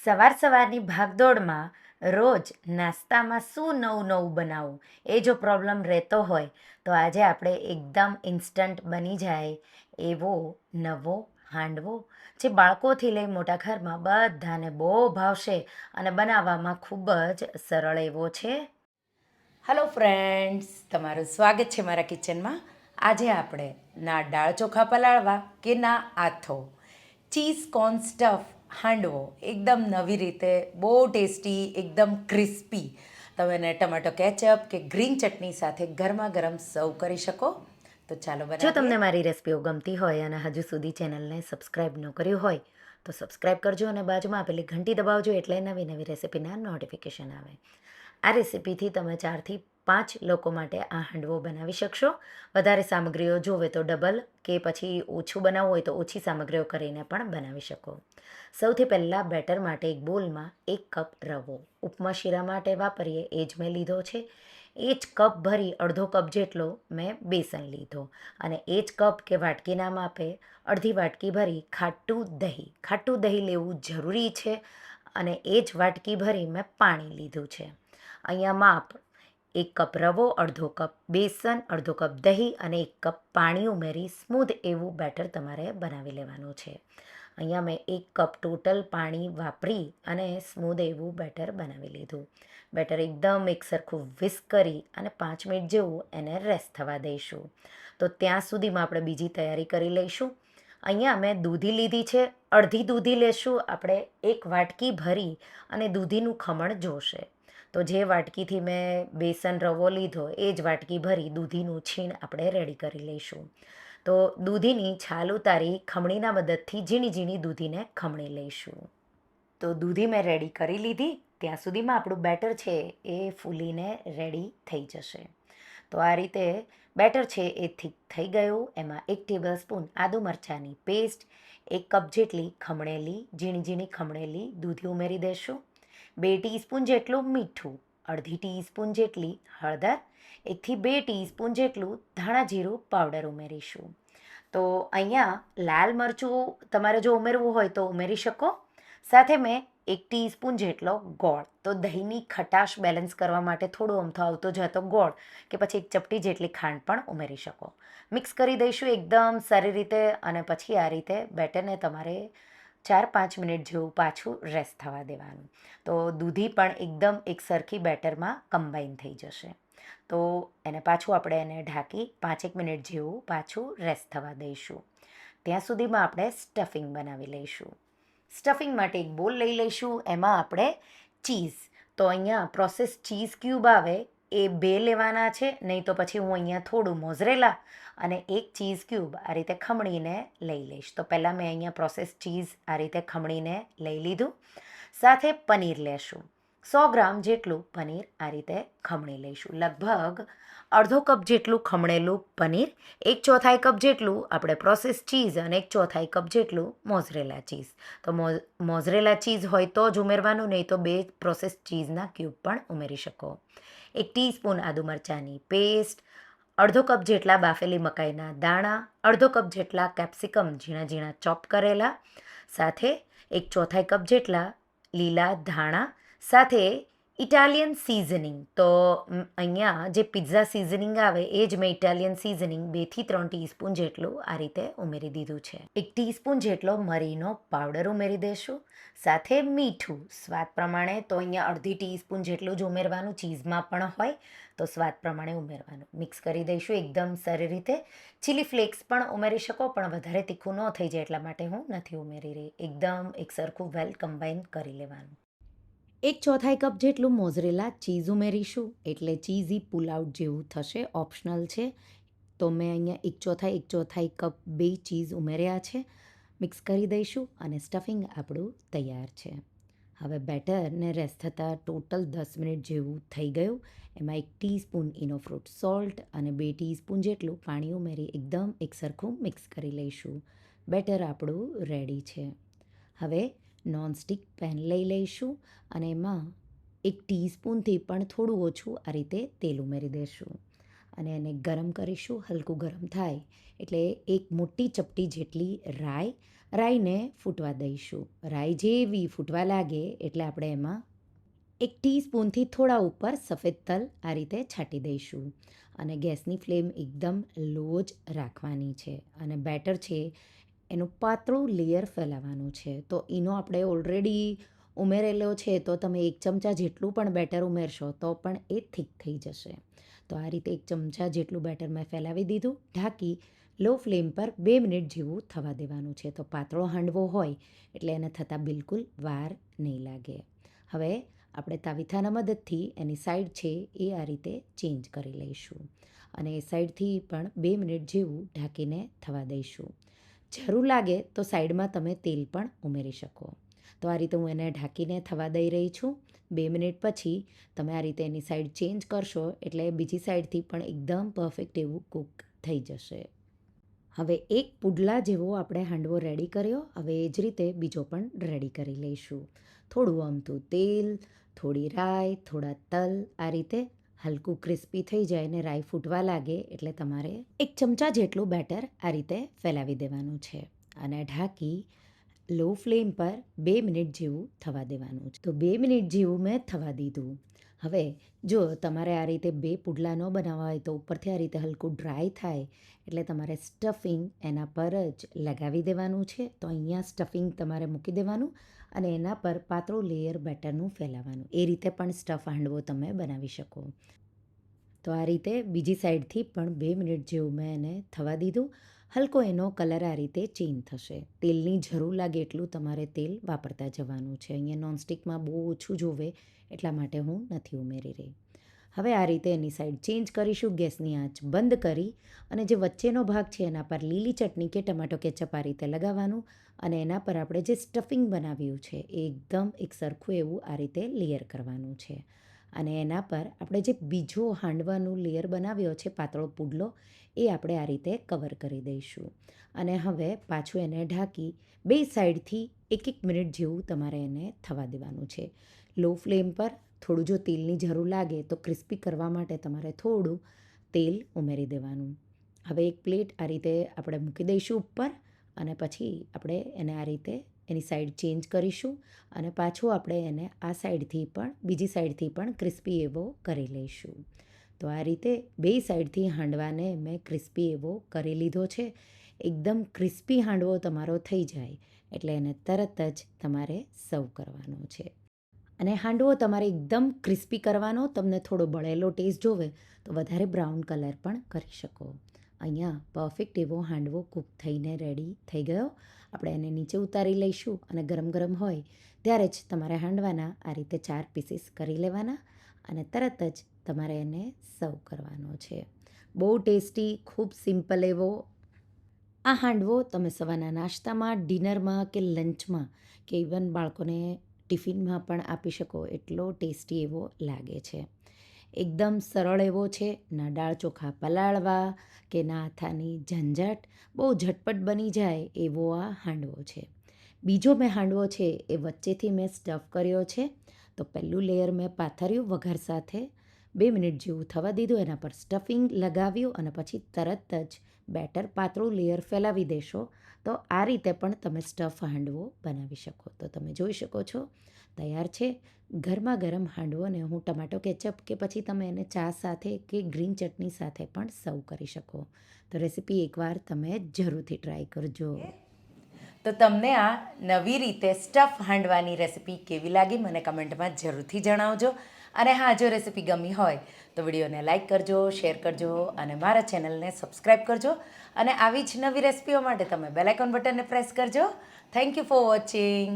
સવારની ભાગદોડમાં રોજ નાસ્તામાં શું નવું નવું બનાવવું એ જો પ્રોબ્લેમ રહેતો હોય તો આજે આપણે એકદમ ઇન્સ્ટન્ટ બની જાય એવો નવો હાંડવો જે બાળકોથી લઈ મોટા ઘરમાં બધાને બહુ ભાવશે અને બનાવવામાં ખૂબ જ સરળ એવો છે. હેલો ફ્રેન્ડ્સ, તમારું સ્વાગત છે મારા કિચનમાં. આજે આપણે ના દાળ ચોખા પલાળવા કે ના આથો ચીઝ કોર્ન સ્ટફ હાંડવો એકદમ નવી રીતે બહુ ટેસ્ટી, એકદમ ક્રિસ્પી તમે એને ટમેટો કેચઅપ કે ગ્રીન ચટણી સાથે ગરમા ગરમ સર્વ કરી શકો. તો ચાલો બનાવીએ. જો તમને મારી રેસિપીઓ ગમતી હોય અને હજુ સુધી ચેનલને સબસ્ક્રાઈબ ન કર્યું હોય તો સબસ્ક્રાઈબ કરજો અને બાજુમાં આપેલી ઘંટી દબાવજો એટલે નવી નવી રેસિપીના નોટિફિકેશન આવે. આ રેસિપીથી તમે 4 થી 5 લોકો માટે આ હાંડવો બનાવી શકશો. વધારે સામગ્રીઓ જોવે તો ડબલ કે પછી ઓછું બનાવવું હોય તો ઓછી સામગ્રીઓ કરીને પણ બનાવી શકો. સૌથી પહેલાં બેટર માટે એક બોલમાં 1 કપ રવો ઉપમા શીરા માટે વાપરીએ એ જ મેં લીધો છે. એ જ કપ ભરી અડધો કપ જેટલો મેં બેસન લીધો અને એ જ કપ કે વાટકીના માપે અડધી વાટકી ભરી ખાટું દહીં લેવું જરૂરી છે અને એ જ વાટકી ભરી મેં પાણી લીધું છે. અહીંયા માપ 1 કપ રવો, અડધો કપ બેસન, અડધો કપ દહીં અને 1 કપ પાણી ઉમેરી સ્મૂધ એવું બેટર તમારે બનાવી લેવાનું છે. અહીંયા મેં 1 કપ ટોટલ પાણી વાપરી અને સ્મૂધ એવું બેટર બનાવી લીધું. બેટર એકદમ એકસરખું વિસ્ક કરી અને 5 મિનિટ જેવું એને રેસ્ટ થવા દઈશું. તો ત્યાં સુધીમાં આપણે બીજી તૈયારી કરી લઈશું. અહીંયા મેં દૂધી લીધી છે. અડધી દૂધી લેશું આપણે. 1 વાટકી ભરી અને દૂધીનું ખમણ જોશે. તો જે વાટકીથી મેં બેસન રવો લીધો એ જ વાટકી ભરી દૂધીનું છીણ આપણે રેડી કરી લઈશું. તો દૂધીની છાલ ઉતારી ખમણીના મદદથી ઝીણી ઝીણી દૂધીને ખમણી લઈશું. તો દૂધી મેં રેડી કરી લીધી. ત્યાં સુધીમાં આપણું બેટર છે એ ફૂલીને રેડી થઈ જશે. તો આ રીતે બેટર છે એ થીક થઈ ગયું. એમાં 1 ટેબલસ્પૂન આદુ મરચાંની પેસ્ટ, 1 કપ જેટલી ખમણેલી ઝીણી ખમણેલી દૂધી ઉમેરી દઈશું. 2 ટીસ્પૂન જેટલું મીઠું, અડધી ટીસ્પૂન જેટલી હળદર, 1 થી 2 ટીસ્પૂન જેટલું ધાણા જીરું પાવડર ઉમેરીશું. તો અહીંયા લાલ મરચું તમારે જો ઉમેરવું હોય તો ઉમેરી શકો. સાથે મેં 1 ટીસ્પૂન જેટલો ગોળ, તો દહીંની ખટાશ બેલેન્સ કરવા માટે થોડો અમથો આવતો જતો ગોળ કે પછી 1 ચપટી જેટલી ખાંડ પણ ઉમેરી શકો. મિક્સ કરી દઈશું એકદમ સારી રીતે અને પછી આ રીતે બેટરને તમારે 4-5 મિનિટ જેવું પાછું રેસ્ટ થવા દેવાનું. તો દૂધી પણ એકદમ એકસરખી બેટરમાં કમ્બાઈન થઈ જશે. તો એને પાછું આપણે એને ઢાંકી 5-1 મિનિટ જેવું પાછું રેસ્ટ થવા દઈશું. ત્યાં સુધીમાં આપણે સ્ટફિંગ બનાવી લઈશું. સ્ટફિંગ માટે એક બોલ લઈ લઈશું. એમાં આપણે ચીઝ, તો અહીંયા પ્રોસેસ ચીઝ ક્યુબ આવે એ 2 લેવાના છે, નહીં તો પછી હું અહીંયા થોડું મોઝરેલા અને 1 ચીઝ ક્યુબ આ રીતે ખમણીને લઈ લઈશ. તો પહેલાં મેં અહીંયા પ્રોસેસ ચીઝ આ રીતે ખમણીને લઈ લીધું. સાથે પનીર લેશું. 100 ગ્રામ જેટલું પનીર આ રીતે ખમણી લઈશું. લગભગ અડધો કપ જેટલું ખમણેલું પનીર, 1/4 કપ જેટલું આપણે પ્રોસેસ ચીઝ અને 1/4 કપ જેટલું મોઝરેલા ચીઝ. તો મોઝરેલા ચીઝ હોય તો જ ઉમેરવાનું, નહીં તો 2 પ્રોસેસ ચીઝના ક્યુબ પણ ઉમેરી શકો. 1 ટીસ્પૂન આદુ મરચાંની પેસ્ટ, અડધો કપ જેટલા બાફેલી મકાઈના દાણા, અડધો કપ જેટલા કેપ્સિકમ ઝીણા ચોપ કરેલા, સાથે 1/4 કપ જેટલા લીલા ધાણા, સાથે ઇટાલિયન સિઝનિંગ. તો અહીંયા જે પિઝા સિઝનિંગ આવે એ જ મેં ઇટાલિયન સિઝનિંગ 2 થી 3 ટીસ્પૂન જેટલું આ રીતે ઉમેરી દીધું છે. 1 ટીસ્પૂન જેટલો મરીનો પાવડર ઉમેરી દઈશું. સાથે મીઠું સ્વાદ પ્રમાણે, તો અહીંયા અડધી ટીસ્પૂન જેટલું જ ઉમેરવાનું. ચીઝમાં પણ હોય તો સ્વાદ પ્રમાણે ઉમેરવાનું. મિક્સ કરી દઈશું એકદમ સારી રીતે. ચીલી ફ્લેક્સ પણ ઉમેરી શકો, પણ વધારે તીખું ન થઈ જાય એટલા માટે હું નથી ઉમેરી રહી. એકદમ એકસરખું વેલ કમ્બાઈન કરી લેવાનું. 1/4 કપ જેટલું મોઝરેલા ચીઝ ઉમેરીશું એટલે ચીઝી પુલ આઉટ જેવું થશે. ઓપ્શનલ છે. તો મેં અહીંયા 1/4 કપ 2 ચીઝ ઉમેર્યા છે. મિક્સ કરી દઈશું અને સ્ટફિંગ આપણું તૈયાર છે. હવે બેટરને રેસ્ટ થતાં ટોટલ 10 મિનિટ જેવું થઈ ગયું. એમાં 1 ટીસ્પૂન ઇનો ફ્રૂટ સોલ્ટ અને 2 ટીસ્પૂન જેટલું પાણી ઉમેરી એકદમ એકસરખું મિક્સ કરી લઈશું. બેટર આપણું રેડી છે. હવે નોનસ્ટિક પેન લઈ લઈશું અને એમાં 1 ટીસ્પૂનથી પણ થોડું ઓછું આ રીતે તેલ ઉમેરી દઈશું અને એને ગરમ કરીશું. હલકું ગરમ થાય એટલે 1 મોટી ચપટી જેટલી રાઈ રાઈને ફૂટવા દઈશું. રાઈ જેવી ફૂટવા લાગે એટલે આપણે એમાં 1 ટીસ્પૂનથી થોડા ઉપર સફેદ તલ આ રીતે છાંટી દઈશું અને ગેસની ફ્લેમ એકદમ લો જ રાખવાની છે અને બેટર છે એનું પાતળું લેયર ફેલાવવાનું છે. તો એનો આપણે ઓલરેડી ઉમેરેલો છે તો તમે 1 ચમચા જેટલું પણ બેટર ઉમેરશો તો પણ એ થીક થઈ જશે. તો આ રીતે 1 ચમચા જેટલું બેટર મેં ફેલાવી દીધું. ઢાંકી લો ફ્લેમ પર 2 મિનિટ જેવું થવા દેવાનું છે. તો પાતળો હાંડવો હોય એટલે એને થતાં બિલકુલ વાર નહીં લાગે. હવે આપણે તાવીથાના મદદથી એની સાઈડ છે એ આ રીતે ચેન્જ કરી લઈશું અને એ સાઈડથી પણ 2 મિનિટ જેવું ઢાંકીને થવા દઈશું. જરૂર લાગે તો સાઈડમાં તમે તેલ પણ ઉમેરી શકો. તો આ રીતે હું એને ઢાંકીને થવા દઈ રહી છું. 2 મિનિટ પછી તમે આ રીતે એની સાઈડ ચેન્જ કરશો એટલે બીજી સાઈડથી પણ એકદમ પરફેક્ટ એવું કૂક થઈ જશે. હવે એક પુડલા જેવો આપણે હાંડવો રેડી કર્યો. હવે એ જ રીતે બીજો પણ રેડી કરી લઈશું. થોડું અમથું તેલ, થોડી રાઈ, થોડા તલ આ રીતે હલકું ક્રિસ્પી થઈ જાય ને રાઈ ફૂટવા લાગે એટલે તમારે 1 ચમચા જેટલું બેટર આ રીતે ફેલાવી દેવાનું છે અને ઢાંકી લો ફ્લેમ પર 2 મિનિટ જેવું થવા દેવાનું છે. તો 2 મિનિટ જેવું મેં થવા દીધું. હવે જો તમારે આ રીતે 2 પુડલા ન બનાવવા હોય તો ઉપરથી આ રીતે હલકું ડ્રાય થાય એટલે તમારે સ્ટફિંગ એના પર જ લગાવી દેવાનું છે. તો અહીંયા સ્ટફિંગ તમારે મૂકી દેવાનું અને એના પર પાતળું લેયર બેટરનું ફેલાવવાનું. એ રીતે પણ સ્ટફ હાંડવો તમે બનાવી શકો. તો આ રીતે બીજી સાઈડથી પણ 2 મિનિટ જેવું મેં એને થવા દીધું. હલકો એનો કલર આ રીતે ચેન્જ થશે. તેલની જરૂર લાગે એટલું તમારે તેલ વાપરતા જવાનું છે. અહીંયા નોનસ્ટિકમાં બહુ ઓછું જોવે એટલા માટે હું નથી ઉમેરી રહી. હવે આ રીતે એની સાઈડ ચેન્જ કરીશું. ગેસની આંચ બંધ કરી અને જે વચ્ચેનો ભાગ છે એના પર લીલી ચટણી કે ટમાટો કેચઅપ આ રીતે લગાવવાનું અને એના પર આપણે જે સ્ટફિંગ બનાવ્યું છે એ એકદમ એક સરખું એવું આ રીતે લેયર કરવાનું છે અને એના પર આપણે જે બીજો હાંડવાનું લેયર બનાવ્યો છે પાતળો પુડલો એ આપણે આ રીતે કવર કરી દઈશું અને હવે પાછું એને ઢાંકી 2 સાઈડથી 1 મિનિટ જેવું તમારે એને થવા દેવાનું છે. લો ફ્લેમ પર થોડું જો તેલની જરૂર લાગે તો ક્રિસ્પી કરવા માટે તમારે થોડું તેલ ઉમેરી દેવાનું. હવે એક પ્લેટ આ રીતે આપણે મૂકી દઈશું ઉપર અને પછી આપણે એને આ રીતે એની સાઈડ ચેન્જ કરીશું અને પાછું આપણે એને આ સાઈડથી પણ બીજી સાઈડથી પણ ક્રિસ્પી એવો કરી લઈશું. તો આ રીતે 2 સાઈડથી હાંડવાને મેં ક્રિસ્પી એવો કરી લીધો છે. એકદમ ક્રિસ્પી હાંડવો તમારો થઈ જાય એટલે એને તરત જ તમારે સર્વ કરવાનો છે અને હાંડવો તમારે એકદમ ક્રિસ્પી કરવાનો. તમને થોડો બળેલો ટેસ્ટ જોવે તો વધારે બ્રાઉન કલર પણ કરી શકો. અહીંયા પરફેક્ટ એવો હાંડવો કૂક થઈને રેડી થઈ ગયો. આપણે એને નીચે ઉતારી લઈશું અને ગરમ ગરમ હોય ત્યારે જ તમારે હાંડવાના આ રીતે 4 પીસીસ કરી લેવાના અને તરત જ તમારે એને સર્વ કરવાનો છે. બહુ ટેસ્ટી, ખૂબ સિમ્પલ એવો આ હાંડવો તમે સવારના નાસ્તામાં, ડિનરમાં કે લંચમાં કે ઇવન બાળકોને ટિફિનમાં પણ આપી શકો એટલો ટેસ્ટી એવો લાગે છે. એકદમ સરળ એવો છે. ના દાળ ચોખા પલાળવા કે ના આથાની ઝંઝટ. બહુ ઝટપટ બની જાય એવો આ હાંડવો છે. બીજો મેં હાંડવો છે એ વચ્ચેથી મેં સ્ટફ કર્યો છે. તો પહેલું લેયર મેં પાથર્યું વઘાર સાથે 2 મિનિટ જેવું થવા દીધું. એના પર સ્ટફિંગ લગાવ્યું અને પછી તરત જ બેટર પાતળું લેયર ફેલાવી દેશો તો આ રીતે પણ તમે સ્ટફ હાંડવો બનાવી શકો. તો તમે જોઈ શકો છો તૈયાર છે ગરમા ગરમ હાંડવોને હું ટમાટો કેચઅપ કે પછી તમે એને ચા સાથે કે ગ્રીન ચટણી સાથે પણ સર્વ કરી શકો. તો રેસીપી એકવાર તમે જરૂરથી ટ્રાય કરજો. તો તમને આ નવી રીતે સ્ટફ હાંડવાની રેસીપી કેવી લાગી મને કમેન્ટમાં જરૂરથી જણાવજો અને હા, જો રેસીપી ગમી હોય તો વિડીયોને લાઇક કરજો, શેર કરજો અને મારા ચેનલને સબસ્ક્રાઈબ કરજો અને આવી જ નવી રેસીપીઓ માટે તમે બેલ આઇકોન બટનને પ્રેસ કરજો. Thank you for watching.